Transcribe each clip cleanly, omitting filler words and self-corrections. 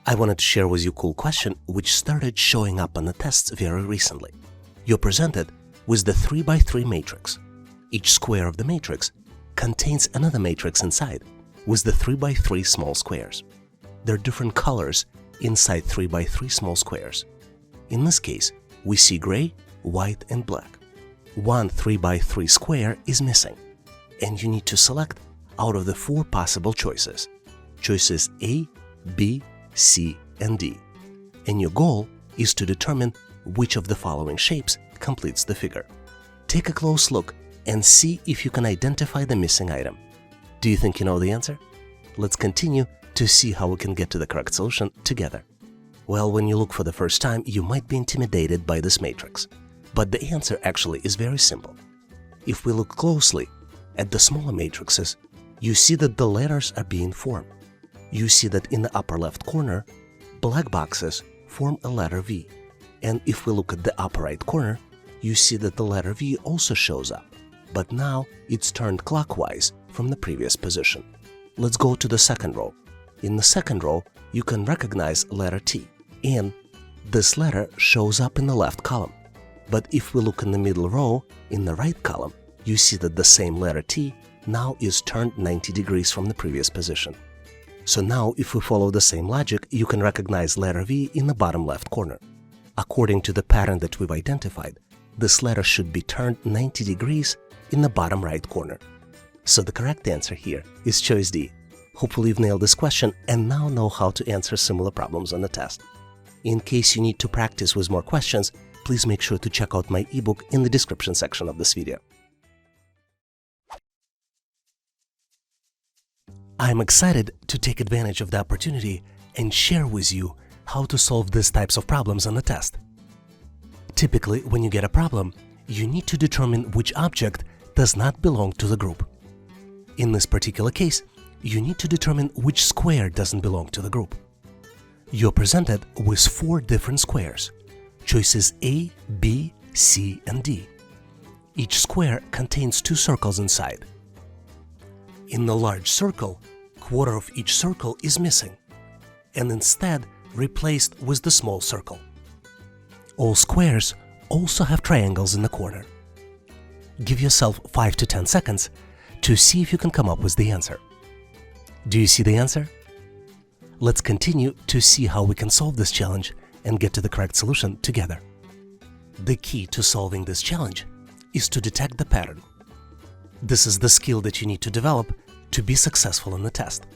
I wanted to share with you a cool question which started showing up on the tests very recently. You're presented with the 3x3 matrix. Each square of the matrix contains another matrix inside with the 3x3 small squares. There are different colors inside 3x3 small squares. In this case, we see gray, white, and black. One 3x3 square is missing, and you need to select out of the 4 possible choices. Choices A, B, C, and D. And your goal is to determine which of the following shapes completes the figure. Take a close look and see if you can identify the missing item. Do you think you know the answer? Let's continue to see how we can get to the correct solution together. Well, when you look for the first time, you might be intimidated by this matrix. But the answer actually is very simple. If we look closely at the smaller matrices, you see that the letters are being formed. You see that in the upper left corner, black boxes form a letter V. And if we look at the upper right corner, you see that the letter V also shows up, but now it's turned clockwise from the previous position. Let's go to the second row. In the second row, you can recognize letter T, and this letter shows up in the left column. But if we look in the middle row, in the right column, you see that the same letter T now is turned 90 degrees from the previous position. So now, if we follow the same logic, you can recognize letter V in the bottom left corner. According to the pattern that we've identified, this letter should be turned 90 degrees in the bottom right corner. So the correct answer here is choice D. Hopefully you've nailed this question and now know how to answer similar problems on the test. In case you need to practice with more questions, please make sure to check out my ebook in the description section of this video. I'm excited to take advantage of the opportunity and share with you how to solve these types of problems on the test. Typically, when you get a problem, you need to determine which object does not belong to the group. In this particular case, you need to determine which square doesn't belong to the group. You're presented with 4 different squares, choices A, B, C, and D. Each square contains 2 circles inside. In the large circle, quarter of each circle is missing, and instead replaced with the small circle. All squares also have triangles in the corner. Give yourself 5 to 10 seconds to see if you can come up with the answer. Do you see the answer? Let's continue to see how we can solve this challenge and get to the correct solution together. The key to solving this challenge is to detect the pattern. This is the skill that you need to develop to be successful in the test.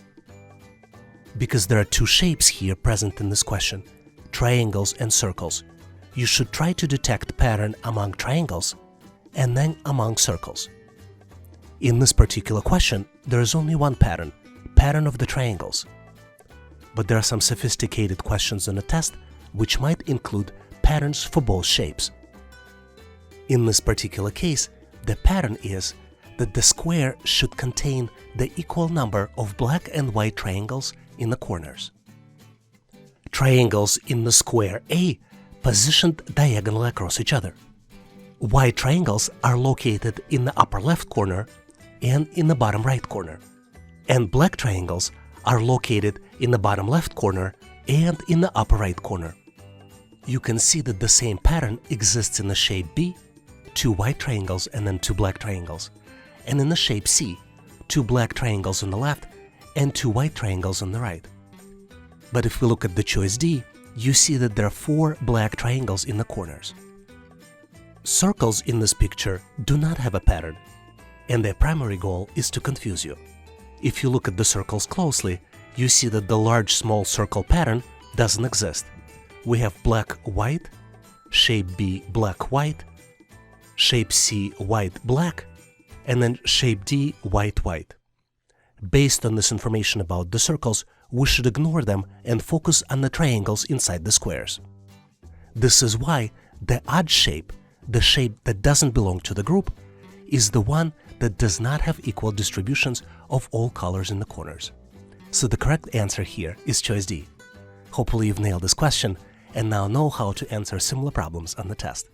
Because there are 2 shapes here present in this question, triangles and circles, you should try to detect pattern among triangles and then among circles. In this particular question, there is only one pattern of the triangles. But there are some sophisticated questions in the test which might include patterns for both shapes. In this particular case, the pattern is that the square should contain the equal number of black and white triangles in the corners. Triangles in the square A positioned diagonally across each other. White triangles are located in the upper left corner and in the bottom right corner, and black triangles are located in the bottom left corner and in the upper right corner. You can see that the same pattern exists in the shape B, 2 white triangles and then 2 black triangles, and in the shape C, 2 black triangles on the left and 2 white triangles on the right. But if we look at the choice D, you see that there are 4 black triangles in the corners. Circles in this picture do not have a pattern, and their primary goal is to confuse you. If you look at the circles closely, you see that the large-small circle pattern doesn't exist. We have black-white, shape B black-white, shape C white-black, and then shape D white-white. Based on this information about the circles, we should ignore them and focus on the triangles inside the squares. This is why the odd shape, the shape that doesn't belong to the group, is the one that does not have equal distributions of all colors in the corners. So the correct answer here is choice D. Hopefully you've nailed this question and now know how to answer similar problems on the test.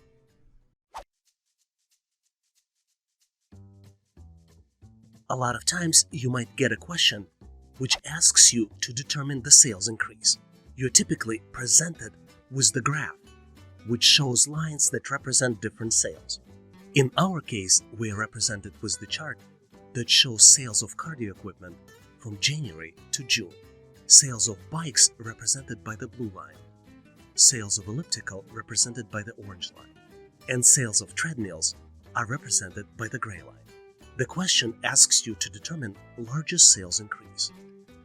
A lot of times you might get a question which asks you to determine the sales increase. You're typically presented with the graph, which shows lines that represent different sales. In our case, we are represented with the chart that shows sales of cardio equipment from January to June, sales of bikes represented by the blue line, sales of elliptical represented by the orange line, and sales of treadmills are represented by the gray line. The question asks you to determine largest sales increase.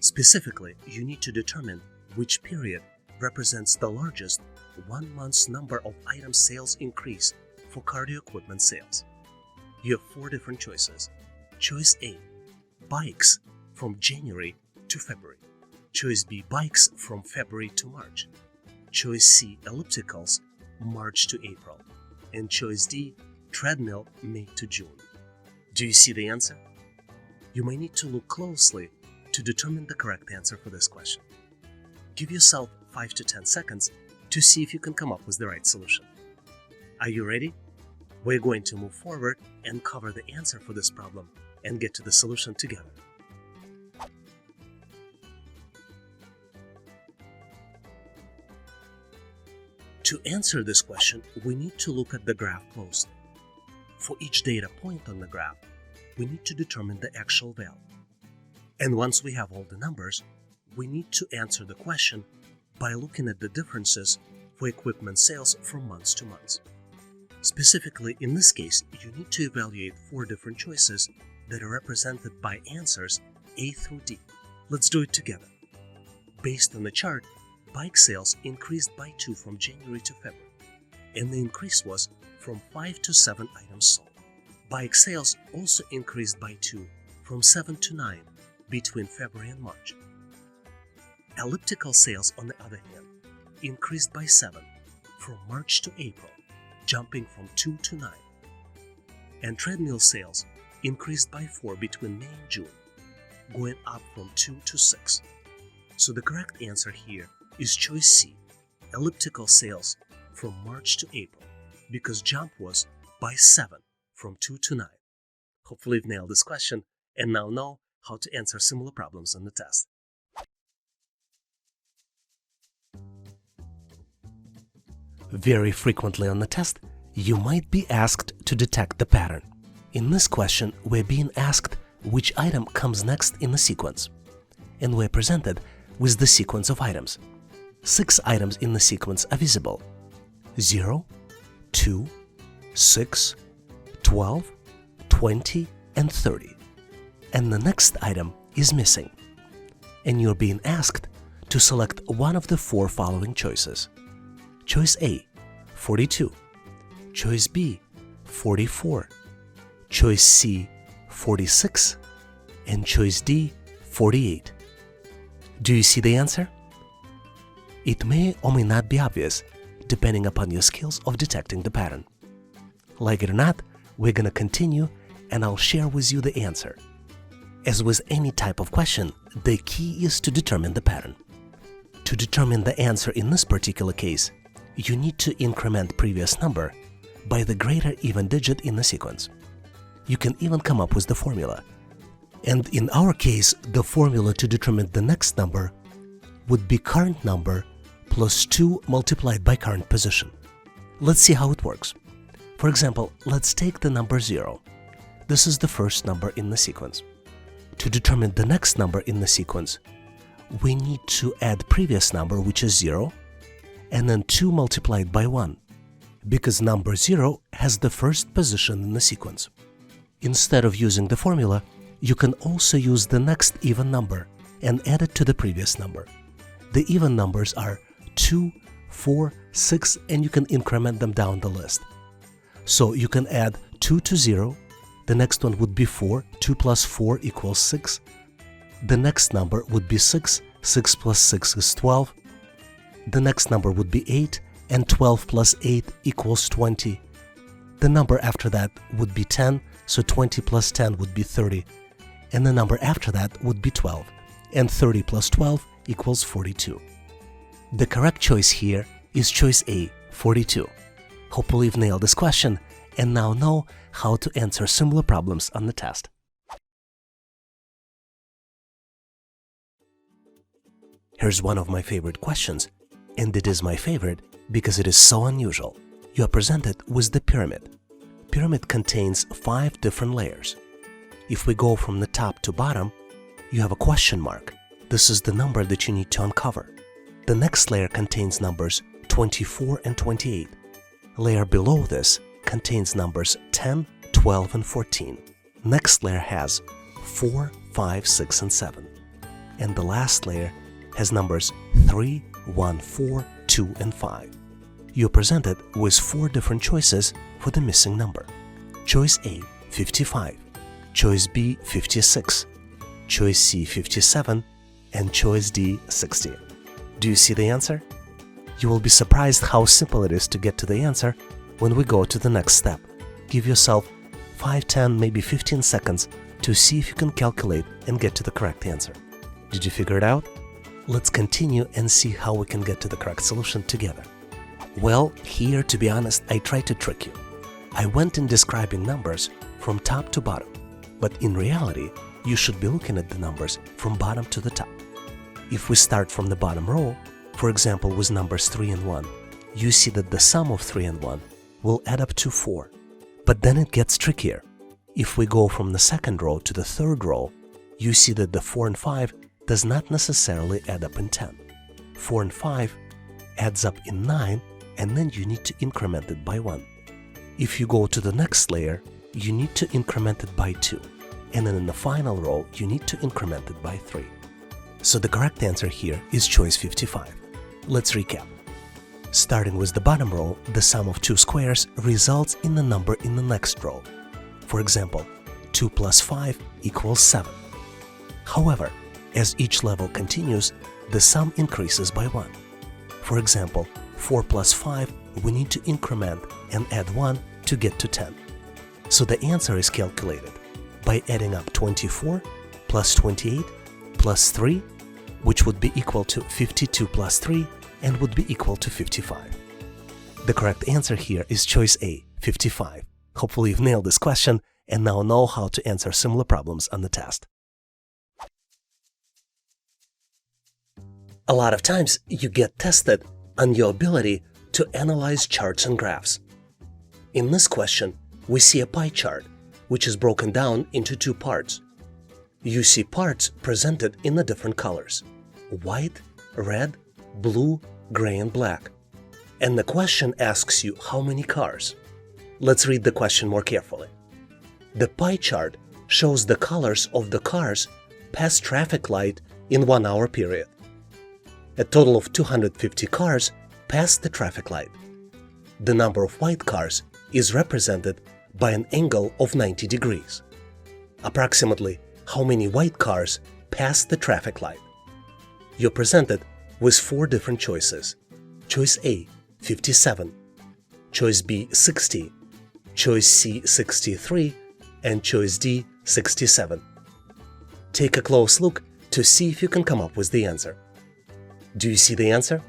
Specifically, you need to determine which period represents the largest 1 month's number of item sales increase for cardio equipment sales. You have 4 different choices. Choice A, bikes from January to February. Choice B, bikes from February to March. Choice C, ellipticals, March to April. And choice D, treadmill, May to June. Do you see the answer? You may need to look closely to determine the correct answer for this question. Give yourself 5 to 10 seconds to see if you can come up with the right solution. Are you ready? We're going to move forward and cover the answer for this problem and get to the solution together. To answer this question, we need to look at the graph closely. For each data point on the graph, we need to determine the actual value. And once we have all the numbers, we need to answer the question by looking at the differences for equipment sales from months to months. Specifically, in this case, you need to evaluate 4 different choices that are represented by answers A through D. Let's do it together. Based on the chart, bike sales increased by 2 from January to February, and the increase was from 5 to 7 items sold. Bike sales also increased by 2 from 7 to 9 between February and March. Elliptical sales, on the other hand, increased by 7 from March to April, jumping from 2 to 9. And treadmill sales increased by 4 between May and June, going up from 2 to 6. So the correct answer here is choice C, elliptical sales from March to April, because jump was by 7 from 2 to 9. Hopefully you've nailed this question and now know how to answer similar problems on the test. Very frequently on the test, you might be asked to detect the pattern. In this question, we're being asked which item comes next in the sequence, and we're presented with the sequence of items. 6 items in the sequence are visible: 0, 2, 6, 12, 20, and 30. And the next item is missing. And you're being asked to select one of the 4 following choices. Choice A, 42. Choice B, 44. Choice C, 46. And choice D, 48. Do you see the answer? It may or may not be obvious, depending upon your skills of detecting the pattern. Like it or not, we're going to continue and I'll share with you the answer. As with any type of question, the key is to determine the pattern. To determine the answer in this particular case, you need to increment previous number by the greater even digit in the sequence. You can even come up with the formula. And in our case, the formula to determine the next number would be current number plus 2 multiplied by current position. Let's see how it works. For example, let's take the number 0. This is the first number in the sequence. To determine the next number in the sequence, we need to add previous number, which is 0, and then 2 multiplied by 1, because number 0 has the first position in the sequence. Instead of using the formula, you can also use the next even number and add it to the previous number. The even numbers are 2, 4, 6, and you can increment them down the list. So you can add 2 to 0, the next one would be 4, 2 plus 4 equals 6. The next number would be 6, 6 plus 6 is 12. The next number would be 8, and 12 plus 8 equals 20. The number after that would be 10, so 20 plus 10 would be 30. And the number after that would be 12, and 30 plus 12 equals 42. The correct choice here is choice A, 42. Hopefully you've nailed this question and now know how to answer similar problems on the test. Here's one of my favorite questions, and it is my favorite because it is so unusual. You are presented with the pyramid. Pyramid contains 5 different layers. If we go from the top to bottom, you have a question mark. This is the number that you need to uncover. The next layer contains numbers 24 and 28. Layer below this contains numbers 10, 12, and 14. Next layer has 4, 5, 6, and 7. And the last layer has numbers 3, 1, 4, 2, and 5. You're presented with 4 different choices for the missing number. Choice A, 55. Choice B, 56. Choice C, 57. And choice D, 60. Do you see the answer? You will be surprised how simple it is to get to the answer when we go to the next step. Give yourself 5, 10, maybe 15 seconds to see if you can calculate and get to the correct answer. Did you figure it out? Let's continue and see how we can get to the correct solution together. Well, here, to be honest, I tried to trick you. I went in describing numbers from top to bottom, but in reality, you should be looking at the numbers from bottom to the top. If we start from the bottom row, for example with numbers 3 and 1, you see that the sum of 3 and 1 will add up to 4. But then it gets trickier. If we go from the second row to the third row, you see that the 4 and 5 does not necessarily add up in 10. 4 and 5 adds up in 9, and then you need to increment it by 1. If you go to the next layer, you need to increment it by 2. And then in the final row, you need to increment it by 3. So the correct answer here is choice 55. Let's recap. Starting with the bottom row, the sum of 2 squares results in the number in the next row. For example, 2 plus 5 equals 7. However, as each level continues, the sum increases by 1. For example, 4 plus 5, we need to increment and add 1 to get to 10. So the answer is calculated by adding up 24 plus 28 plus 3, which would be equal to 52 plus 3 and would be equal to 55. The correct answer here is choice A, 55. Hopefully you've nailed this question and now know how to answer similar problems on the test. A lot of times you get tested on your ability to analyze charts and graphs. In this question, we see a pie chart, which is broken down into 2 parts. You see parts presented in the different colors: white, red, blue, gray, and black. And the question asks you how many cars. Let's read the question more carefully. The pie chart shows the colors of the cars past traffic light in 1 hour period. A total of 250 cars passed the traffic light. The number of white cars is represented by an angle of 90 degrees. Approximately how many white cars passed the traffic light? You're presented with 4 different choices. Choice A, 57. Choice B, 60. Choice C, 63. And choice D, 67. Take a close look to see if you can come up with the answer. Do you see the answer?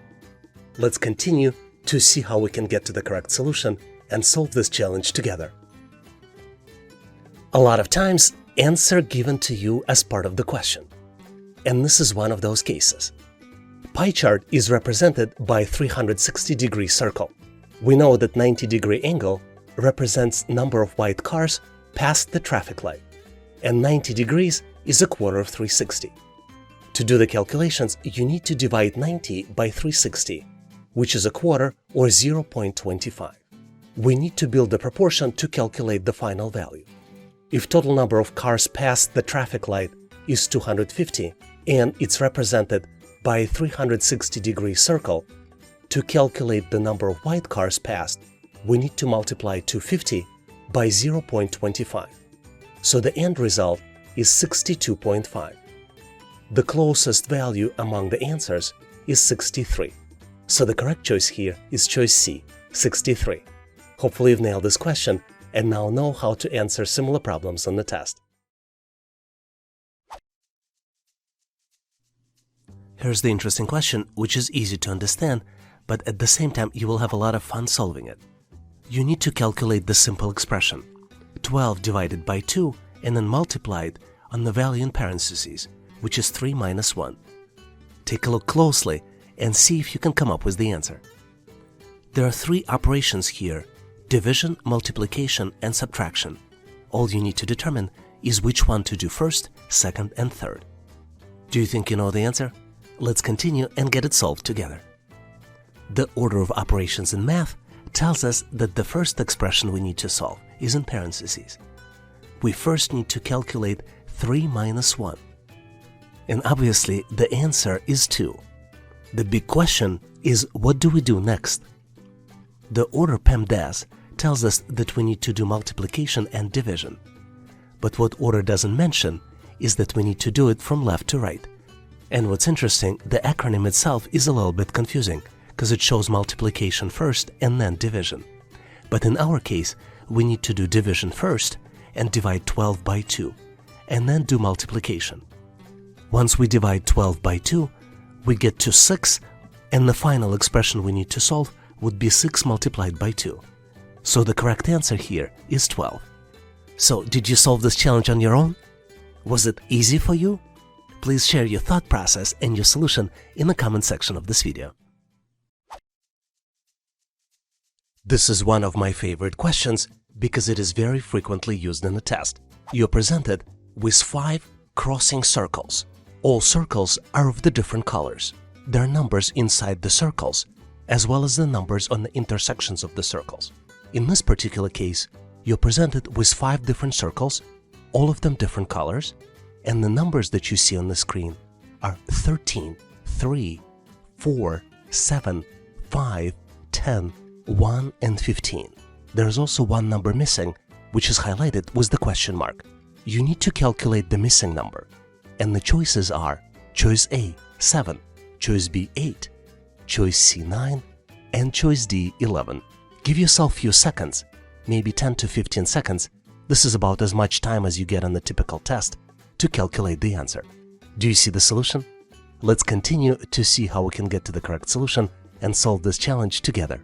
Let's continue to see how we can get to the correct solution and solve this challenge together. A lot of times, answer given to you as part of the question. And this is one of those cases. Pie chart is represented by a 360-degree circle. We know that 90-degree angle represents number of white cars past the traffic light, and 90 degrees is a quarter of 360. To do the calculations, you need to divide 90 by 360, which is a quarter or 0.25. We need to build a proportion to calculate the final value. If total number of cars past the traffic light is 250 and it's represented by a 360-degree circle, to calculate the number of white cars passed, we need to multiply 250 by 0.25. So the end result is 62.5. The closest value among the answers is 63. So the correct choice here is choice C, 63. Hopefully you've nailed this question and now know how to answer similar problems on the test. Here's the interesting question, which is easy to understand, but at the same time you will have a lot of fun solving it. You need to calculate the simple expression 12 divided by 2 and then multiply it on the value in parentheses, which is 3 minus 1. Take a look closely and see if you can come up with the answer. There are three operations here: division, multiplication, and subtraction. All you need to determine is which one to do first, second, and third. Do you think you know the answer? Let's continue and get it solved together. The order of operations in math tells us that the first expression we need to solve is in parentheses. We first need to calculate 3 minus 1. And obviously the answer is 2. The big question is, what do we do next? The order PEMDAS tells us that we need to do multiplication and division. But what order doesn't mention is that we need to do it from left to right. And what's interesting, the acronym itself is a little bit confusing, because it shows multiplication first and then division. But in our case, we need to do division first and divide 12 by 2, and then do multiplication. Once we divide 12 by 2, we get to 6, and the final expression we need to solve would be 6 multiplied by 2. So the correct answer here is 12. So did you solve this challenge on your own? Was it easy for you? Please share your thought process and your solution in the comment section of this video. This is one of my favorite questions because it is very frequently used in the test. You're presented with 5 crossing circles. All circles are of the different colors. There are numbers inside the circles, as well as the numbers on the intersections of the circles. In this particular case, you're presented with 5 different circles, all of them different colors, and the numbers that you see on the screen are 13, 3, 4, 7, 5, 10, 1, and 15. There's also one number missing, which is highlighted with the question mark. You need to calculate the missing number, and the choices are choice A, 7, choice B, 8, choice C, 9, and choice D, 11. Give yourself a few seconds, maybe 10 to 15 seconds. This is about as much time as you get on the typical test to calculate the answer. Do you see the solution? Let's continue to see how we can get to the correct solution and solve this challenge together.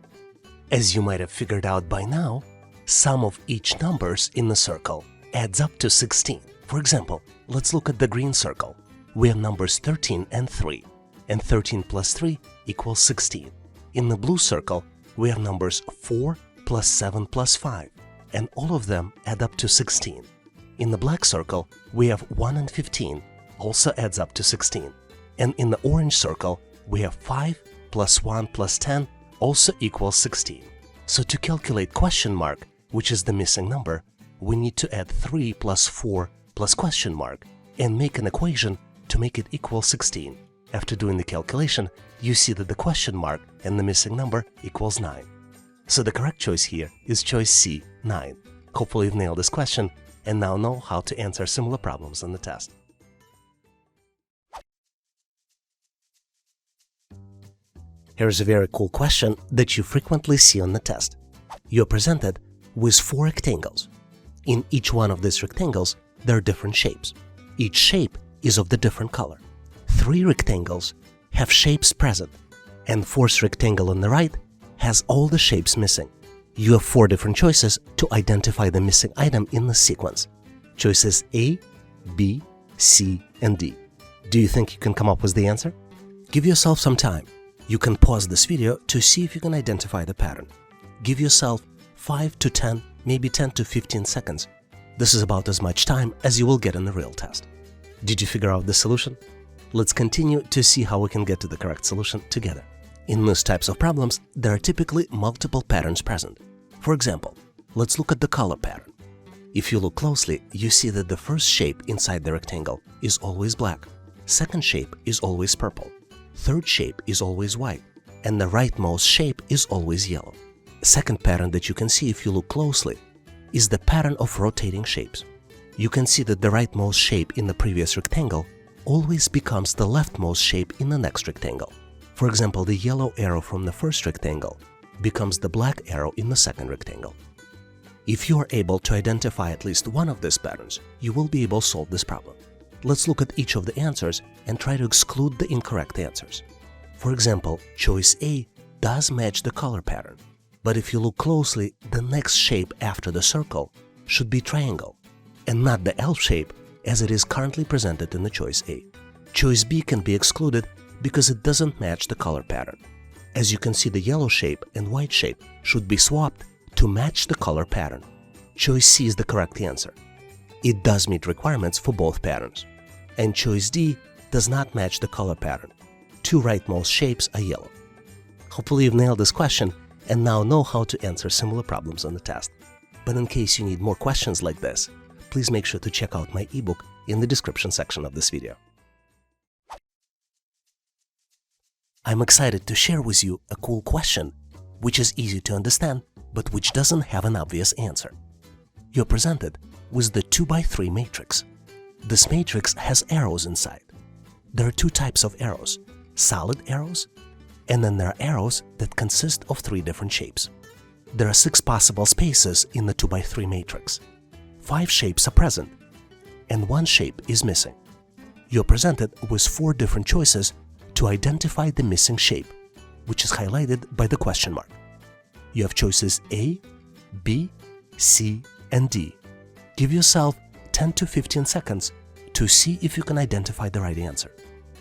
As you might have figured out by now, sum of each numbers in the circle adds up to 16. For example, let's look at the green circle. We have numbers 13 and 3, and 13 plus 3 equals 16. In the blue circle, we have numbers 4 plus 7 plus 5, and all of them add up to 16. In the black circle, we have 1 and 15, also adds up to 16. And in the orange circle, we have 5 plus 1 plus 10, also equals 16. So to calculate question mark, which is the missing number, we need to add 3 plus 4 plus question mark and make an equation to make it equal 16. After doing the calculation, you see that the question mark and the missing number equals 9. So the correct choice here is choice C, 9. Hopefully you've nailed this question and now know how to answer similar problems on the test. Here's a very cool question that you frequently see on the test. You're presented with 4 rectangles. In each one of these rectangles, there are different shapes. Each shape is of the different color. 3 rectangles have shapes present, and 4th rectangle on the right has all the shapes missing. You have 4 different choices to identify the missing item in the sequence. Choices A, B, C, and D. Do you think you can come up with the answer? Give yourself some time. You can pause this video to see if you can identify the pattern. Give yourself 5 to 10, maybe 10 to 15 seconds. This is about as much time as you will get in the real test. Did you figure out the solution? Let's continue to see how we can get to the correct solution together. In these types of problems, there are typically multiple patterns present. For example, let's look at the color pattern. If you look closely, you see that the first shape inside the rectangle is always black, second shape is always purple, third shape is always white, and the rightmost shape is always yellow. Second pattern that you can see if you look closely is the pattern of rotating shapes. You can see that the rightmost shape in the previous rectangle always becomes the leftmost shape in the next rectangle. For example, the yellow arrow from the first rectangle becomes the black arrow in the second rectangle. If you are able to identify at least one of these patterns, you will be able to solve this problem. Let's look at each of the answers and try to exclude the incorrect answers. For example, choice A does match the color pattern, but if you look closely, the next shape after the circle should be triangle, and not the L shape as it is currently presented in the choice A. Choice B can be excluded because it doesn't match the color pattern. As you can see, the yellow shape and white shape should be swapped to match the color pattern. Choice C is the correct answer. It does meet requirements for both patterns. And choice D does not match the color pattern. Two rightmost shapes are yellow. Hopefully you've nailed this question and now know how to answer similar problems on the test. But in case you need more questions like this, please make sure to check out my ebook in the description section of this video. I'm excited to share with you a cool question, which is easy to understand, but which doesn't have an obvious answer. You're presented with the 2x3 matrix. This matrix has arrows inside. There are two types of arrows, solid arrows, and then there are arrows that consist of three different shapes. There are 6 possible spaces in the 2x3 matrix. 5 shapes are present, and 1 shape is missing. You're presented with 4 different choices to identify the missing shape, which is highlighted by the question mark. You have choices A, B, C, and D. Give yourself 10 to 15 seconds to see if you can identify the right answer.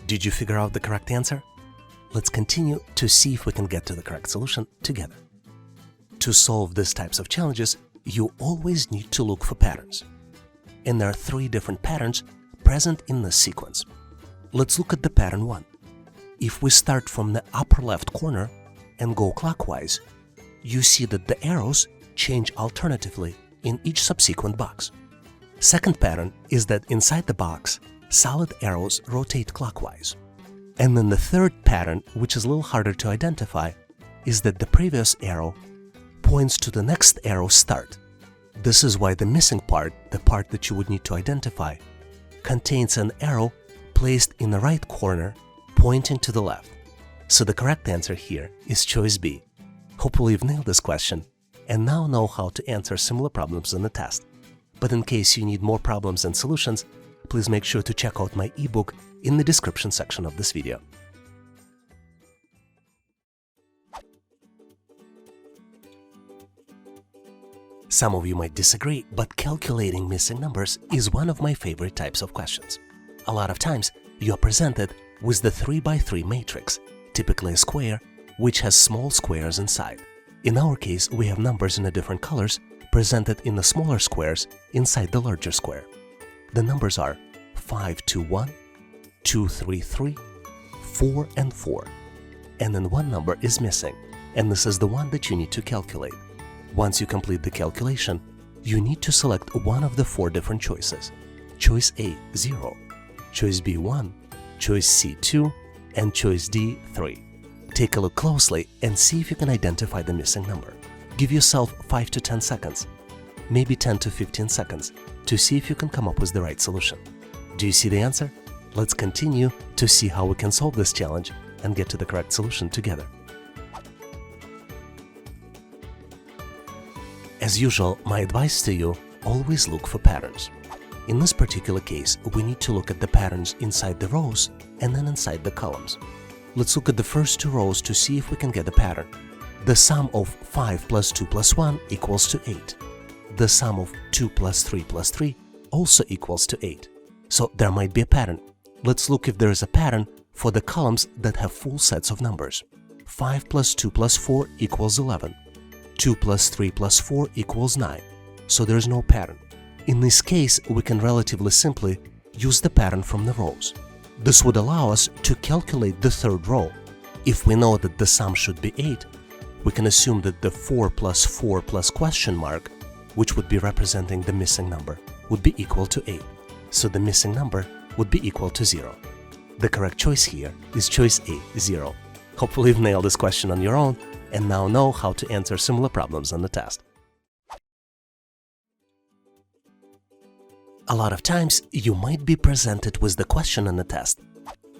Did you figure out the correct answer? Let's continue to see if we can get to the correct solution together. To solve these types of challenges, you always need to look for patterns. And there are 3 different patterns present in this sequence. Let's look at the pattern 1. If we start from the upper left corner and go clockwise, you see that the arrows change alternatively in each subsequent box. Second pattern is that inside the box, solid arrows rotate clockwise. And then the third pattern, which is a little harder to identify, is that the previous arrow points to the next arrow's start. This is why the missing part, the part that you would need to identify, contains an arrow placed in the right corner pointing to the left. So the correct answer here is choice B. Hopefully you've nailed this question and now know how to answer similar problems in the test. But in case you need more problems and solutions, please make sure to check out my ebook in the description section of this video. Some of you might disagree, but calculating missing numbers is one of my favorite types of questions. A lot of times, you are presented with the 3x3 matrix, typically a square, which has small squares inside. In our case, we have numbers in the different colors presented in the smaller squares inside the larger square. The numbers are 521, 233, 4, and 4. And then one number is missing, and this is the one that you need to calculate. Once you complete the calculation, you need to select one of the 4 different choices. Choice A, 0, choice B, 1, choice C, 2, and choice D, 3. Take a look closely and see if you can identify the missing number. Give yourself 5 to 10 seconds, maybe 10 to 15 seconds, to see if you can come up with the right solution. Do you see the answer? Let's continue to see how we can solve this challenge and get to the correct solution together. As usual, my advice to you, always look for patterns. In this particular case, we need to look at the patterns inside the rows and then inside the columns. Let's look at the first 2 rows to see if we can get a pattern. The sum of 5 plus 2 plus 1 equals to 8. The sum of 2 plus 3 plus 3 also equals to 8. So there might be a pattern. Let's look if there is a pattern for the columns that have full sets of numbers. 5 plus 2 plus 4 equals 11. 2 plus 3 plus 4 equals 9. So there is no pattern. In this case, we can relatively simply use the pattern from the rows. This would allow us to calculate the third row. If we know that the sum should be 8, we can assume that the 4 plus question mark, which would be representing the missing number, would be equal to 8. So the missing number would be equal to 0. The correct choice here is choice A, 0. Hopefully you've nailed this question on your own and now know how to answer similar problems on the test. A lot of times, you might be presented with the question on the test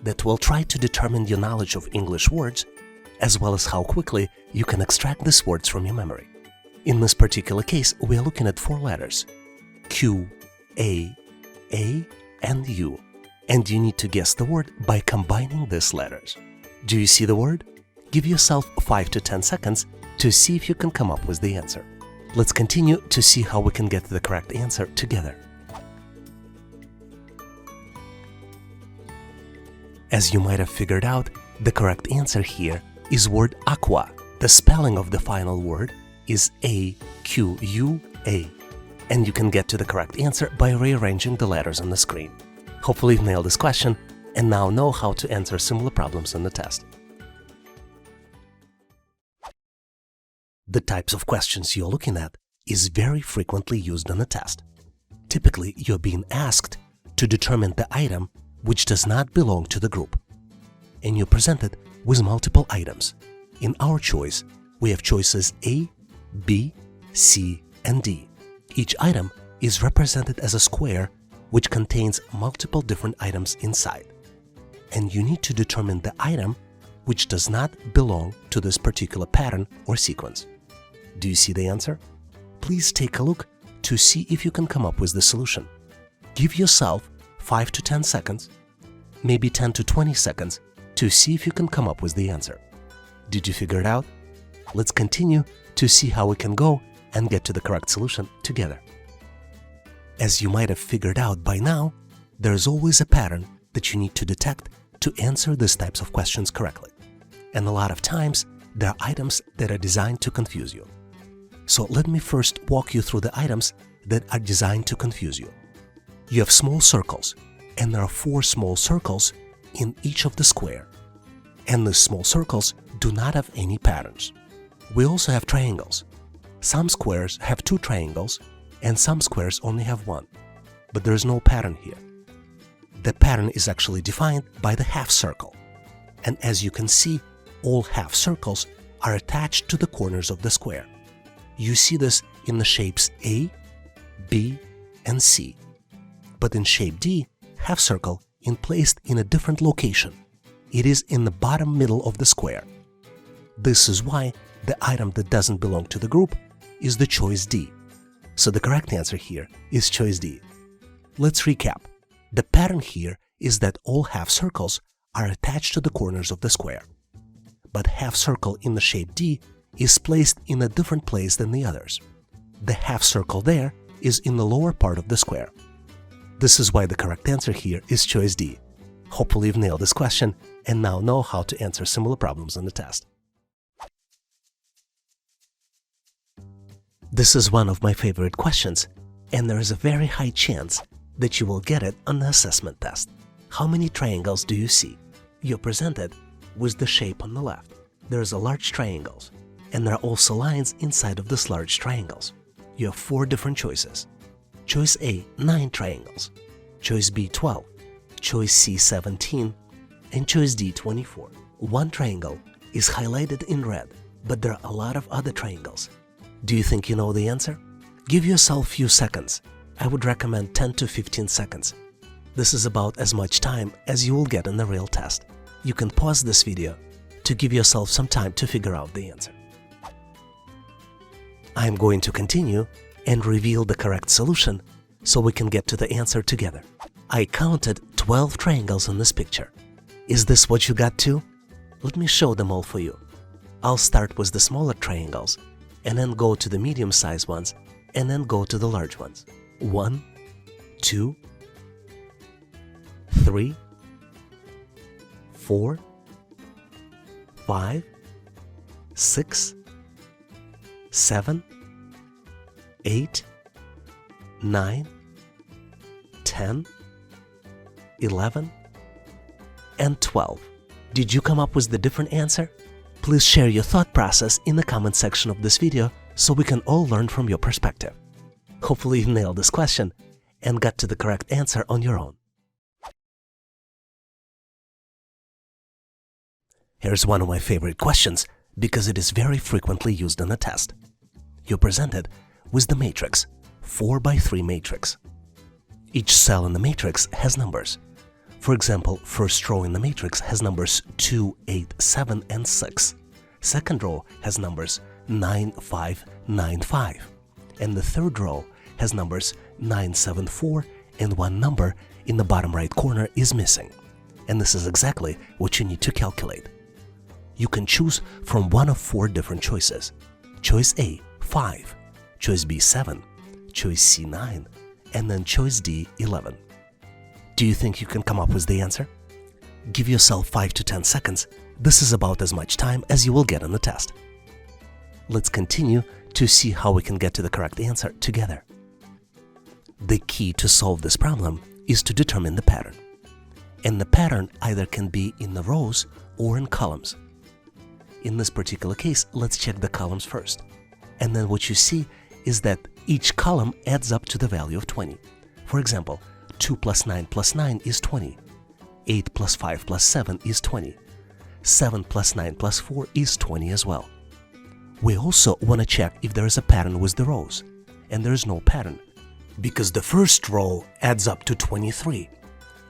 that will try to determine your knowledge of English words, as well as how quickly you can extract these words from your memory. In this particular case, we are looking at 4 letters: Q, A, and U, and you need to guess the word by combining these letters. Do you see the word? Give yourself 5 to 10 seconds to see if you can come up with the answer. Let's continue to see how we can get to the correct answer together. As you might have figured out, the correct answer here is word aqua. The spelling of the final word is A-Q-U-A. And you can get to the correct answer by rearranging the letters on the screen. Hopefully you've nailed this question and now know how to answer similar problems in the test. The types of questions you're looking at is very frequently used on a test. Typically, you're being asked to determine the item which does not belong to the group. And you're presented with multiple items. In our choice, we have choices A, B, C, and D. Each item is represented as a square which contains multiple different items inside. And you need to determine the item which does not belong to this particular pattern or sequence. Do you see the answer? Please take a look to see if you can come up with the solution. Give yourself 5 to 10 seconds, maybe 10 to 20 seconds to see if you can come up with the answer. Did you figure it out? Let's continue to see how we can go and get to the correct solution together. As you might have figured out by now, there's always a pattern that you need to detect to answer these types of questions correctly. And a lot of times, there are items that are designed to confuse you. So let me first walk you through the items that are designed to confuse you. You have small circles, and there are 4 small circles in each of the square. And the small circles do not have any patterns. We also have triangles. Some squares have 2 triangles, and some squares only have 1. But there is no pattern here. The pattern is actually defined by the half circle. And as you can see, all half circles are attached to the corners of the square. You see this in the shapes A, B, and C. But in shape D, half circle is placed in a different location. It is in the bottom middle of the square. This is why the item that doesn't belong to the group is the choice D. So the correct answer here is choice D. Let's recap. The pattern here is that all half circles are attached to the corners of the square. But half circle in the shape D is placed in a different place than the others. The half circle there is in the lower part of the square. This is why the correct answer here is choice D. Hopefully you've nailed this question and now know how to answer similar problems on the test. This is one of my favorite questions, and there is a very high chance that you will get it on the assessment test. How many triangles do you see? You're presented with the shape on the left. There is a large triangles, and there are also lines inside of this large triangles. You have 4 different choices. Choice A, 9 triangles. Choice B, 12. Choice C, 17. And choice D, 24. One triangle is highlighted in red, but there are a lot of other triangles. Do you think you know the answer? Give yourself a few seconds. I would recommend 10 to 15 seconds. This is about as much time as you will get in the real test. You can pause this video to give yourself some time to figure out the answer. I'm going to continue and reveal the correct solution so we can get to the answer together. I counted 12 triangles in this picture. Is this what you got too? Let me show them all for you. I'll start with the smaller triangles and then go to the medium-sized ones and then go to the large ones. 1, 2, 3, 4, 5, 6, 7, 8, 9, 10, 11, and 12. Did you come up with the different answer? Please share your thought process in the comment section of this video so we can all learn from your perspective. Hopefully you nailed this question and got to the correct answer on your own. Here's one of my favorite questions because it is very frequently used on a test. You're presented with the matrix, 4x3 matrix. Each cell in the matrix has numbers. For example, first row in the matrix has numbers 2, 8, 7, and 6. Second row has numbers 9, 5, 9, 5. And the third row has numbers 9, 7, 4, and one number in the bottom right corner is missing. And this is exactly what you need to calculate. You can choose from one of 4 different choices. Choice A, 5. Choice B, 7. Choice C, 9. And then choice D, 11. Do you think you can come up with the answer? Give yourself 5 to 10 seconds. This is about as much time as you will get on the test. Let's continue to see how we can get to the correct answer together. The key to solve this problem is to determine the pattern. And the pattern either can be in the rows or in columns. In this particular case, let's check the columns first. And then what you see is that each column adds up to the value of 20. For example, 2 plus 9 plus 9 is 20. 8 plus 5 plus 7 is 20. 7 plus 9 plus 4 is 20 as well. We also want to check if there is a pattern with the rows. And there is no pattern, because the first row adds up to 23.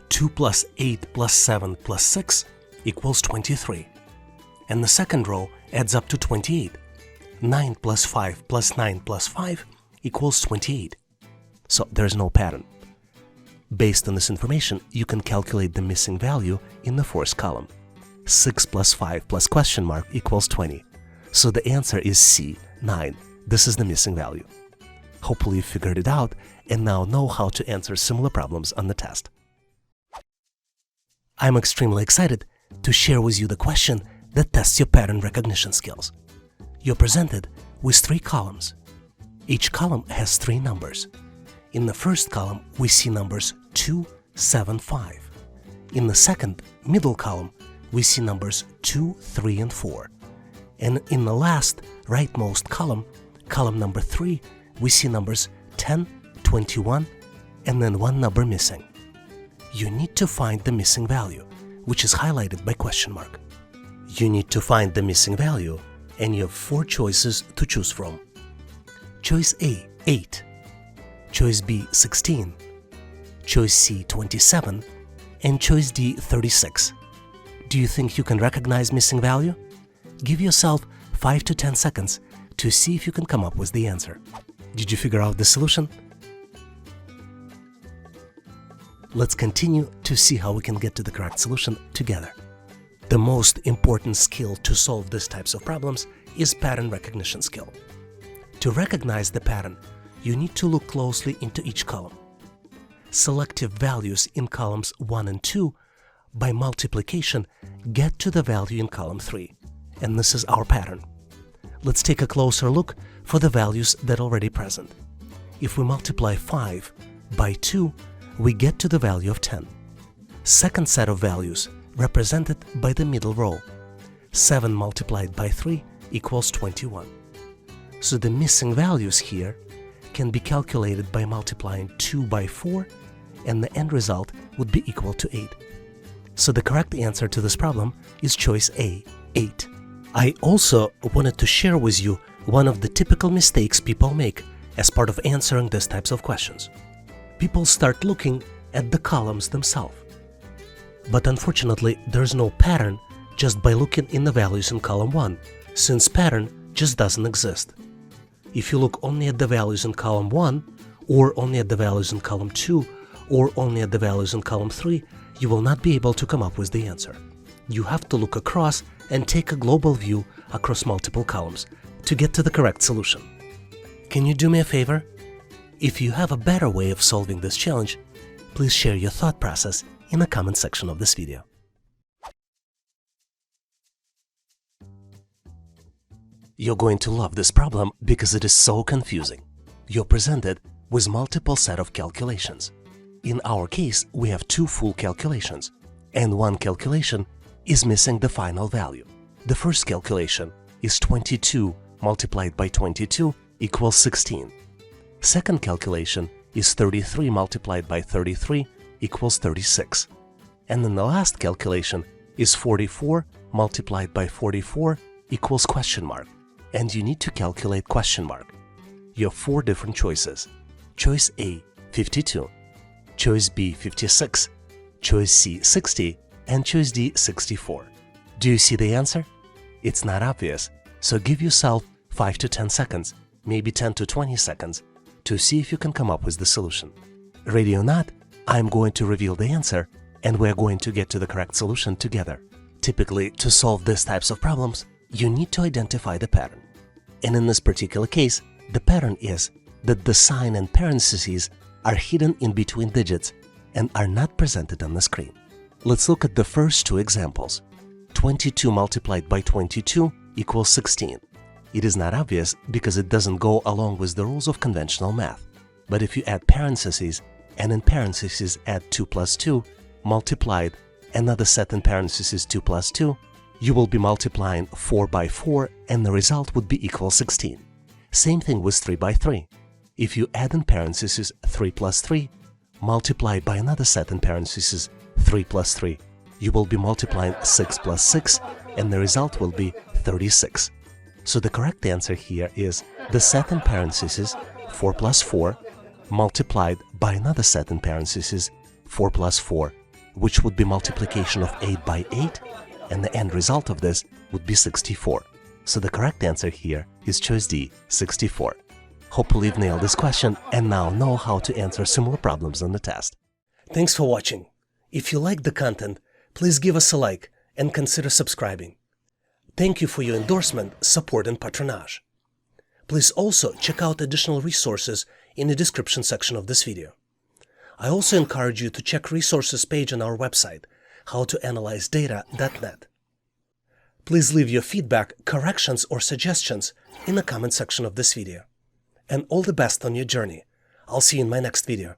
2 plus 8 plus 7 plus 6 equals 23. And the second row adds up to 28. 9 plus 5 plus 9 plus 5 equals 28. So there's no pattern. Based on this information, you can calculate the missing value in the fourth column. 6 plus 5 plus question mark equals 20. So the answer is C, 9. This is the missing value. Hopefully you figured it out and now know how to answer similar problems on the test. I'm extremely excited to share with you the question that tests your pattern recognition skills. You're presented with 3 columns. Each column has 3 numbers. In the first column, we see numbers 2, 7, 5. In the second, middle column, we see numbers 2, 3, and 4. And in the last, rightmost column, column number 3, we see numbers 10, 21, and then 1 number missing. You need to find the missing value, which is highlighted by question mark. You need to find the missing value, and you have 4 choices to choose from. Choice A, 8. Choice B, 16. Choice C, 27. And choice D, 36. Do you think you can recognize missing value? Give yourself 5 to 10 seconds to see if you can come up with the answer. Did you figure out the solution? Let's continue to see how we can get to the correct solution together. The most important skill to solve these types of problems is pattern recognition skill. To recognize the pattern, you need to look closely into each column. Selective values in columns 1 and 2 by multiplication get to the value in column 3, and this is our pattern. Let's take a closer look for the values that are already present. If we multiply 5 by 2, we get to the value of 10. Second set of values represented by the middle row. 7 multiplied by 3 equals 21. So the missing values here can be calculated by multiplying 2 by 4, and the end result would be equal to 8. So the correct answer to this problem is choice A, 8. I also wanted to share with you one of the typical mistakes people make as part of answering these types of questions. People start looking at the columns themselves. But unfortunately, there's no pattern just by looking in the values in column 1, since pattern just doesn't exist. If you look only at the values in column 1, or only at the values in column 2, or only at the values in column 3, you will not be able to come up with the answer. You have to look across and take a global view across multiple columns to get to the correct solution. Can you do me a favor? If you have a better way of solving this challenge, please share your thought process in the comment section of this video. You're going to love this problem because it is so confusing. You're presented with multiple set of calculations. In our case, we have 2 full calculations, and 1 calculation is missing the final value. The first calculation is 22 multiplied by 22 equals 16. Second calculation is 33 multiplied by 33 equals 36. And then the last calculation is 44 multiplied by 44 equals question mark. And you need to calculate question mark. You have 4 different choices. Choice A, 52. Choice B, 56. Choice C, 60. And choice D, 64. Do you see the answer? It's not obvious, so give yourself 5 to 10 seconds, maybe 10 to 20 seconds, to see if you can come up with the solution. Ready or not, I'm going to reveal the answer, and we're going to get to the correct solution together. Typically, to solve these types of problems, you need to identify the pattern. And in this particular case, the pattern is that the sign and parentheses are hidden in between digits and are not presented on the screen. Let's look at the first two examples. 22 multiplied by 22 equals 16. It is not obvious because it doesn't go along with the rules of conventional math. But if you add parentheses and in parentheses add 2 plus 2, multiplied another set in parentheses 2 plus 2, you will be multiplying 4 by 4 and the result would be equal 16. Same thing with 3 by 3. If you add in parentheses 3 plus 3, multiplied by another set in parentheses 3 plus 3, you will be multiplying 6 plus 6 and the result will be 36. So the correct answer here is the set in parentheses 4 plus 4 multiplied by another set in parentheses 4 plus 4, which would be multiplication of 8 by 8, and the end result of this would be 64. So the correct answer here is choice D, 64. Hopefully you've nailed this question and now know how to answer similar problems on the test. Thanks for watching. If you liked the content, please give us a like and consider subscribing. Thank you for your endorsement, support and patronage. Please also check out additional resources in the description section of this video. I also encourage you to check resources page on our website, howtoanalyzedata.net. Please leave your feedback, corrections or suggestions in the comment section of this video. And all the best on your journey. I'll see you in my next video.